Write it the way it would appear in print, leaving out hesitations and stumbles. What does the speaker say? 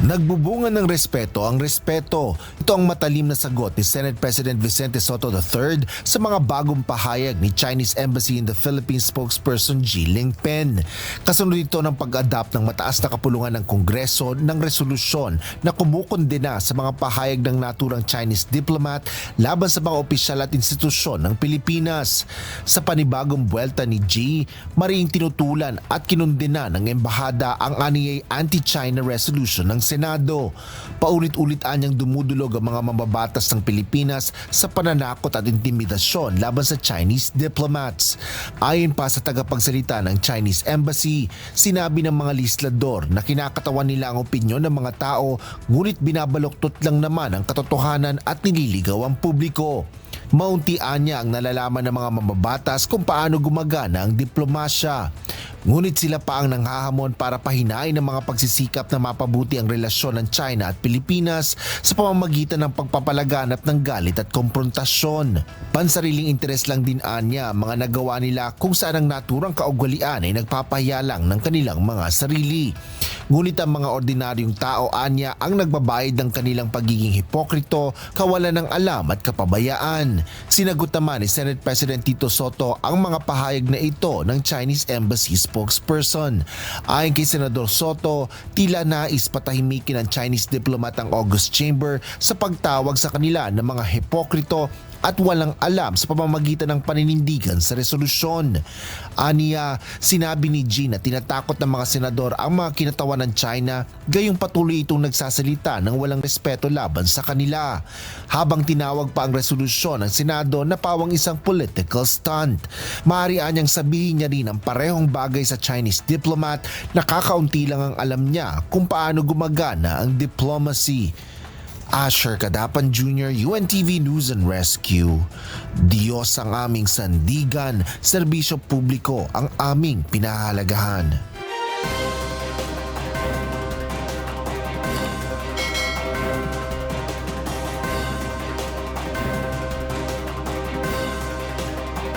Nagbubunga ng respeto ang respeto. Ito ang matalim na sagot ni Senate President Vicente Sotto III sa mga bagong pahayag ni Chinese Embassy in the Philippines spokesperson Ji Lingpen. Kasunod ito ng pag-adapt ng mataas na kapulungan ng Kongreso ng resolusyon na kumukondena sa mga pahayag ng naturang Chinese diplomat laban sa mga opisyal at institusyon ng Pilipinas. Sa panibagong buwelta ni Ji, mariing tinutulan at kinundena ng embahada ang aniyay anti-China resolution ng Senado. Paulit-ulit anyang dumudulog ang mga mambabatas ng Pilipinas sa pananakot at intimidasyon laban sa Chinese diplomats. Ayon pa sa tagapagsalita ng Chinese Embassy, sinabi ng mga legislador na kinakatawan nila ang opinyon ng mga tao ngunit binabaluktot lang naman ang katotohanan at nililigaw ang publiko. Mauntian niya ang nalalaman ng mga mambabatas kung paano gumagana ang diplomasya. Ngunit sila pa ang nanghahamon para pahinain ang mga pagsisikap na mapabuti ang relasyon ng China at Pilipinas sa pamamagitan ng pagpapalaganap ng galit at konfrontasyon. Pansariling interes lang din anya ang mga nagawa nila kung saan ang naturang kaugalian ay nagpapahiya lang ng kanilang mga sarili. Ngunit ang mga ordinaryong tao anya ang nagbabayad ng kanilang pagiging hipokrito, kawalan ng alam at kapabayaan. Sinagot naman ni Senate President Tito Sotto ang mga pahayag na ito ng Chinese Embassy spokesperson. Ayon kay Senador Sotto, tila nais patahimikin ng Chinese diplomat ang August Chamber sa pagtawag sa kanila ng mga hipokrito at walang alam sa pamamagitan ng paninindigan sa resolusyon. Aniya, sinabi ni Ji na tinatakot ng mga senador ang mga kinatawan ng China, gayong patuloy itong nagsasalita ng walang respeto laban sa kanila. Habang tinawag pa ang resolusyon ng Senado na pawang isang political stunt. Maaari anyang sabihin niya rin ang parehong bagay sa Chinese diplomat na kakaunti lang ang alam niya kung paano gumagana ang diplomacy. Asher Kadapan Jr., UNTV News and Rescue. Diyos ang aming sandigan, serbisyo publiko ang aming pinahahalagahan.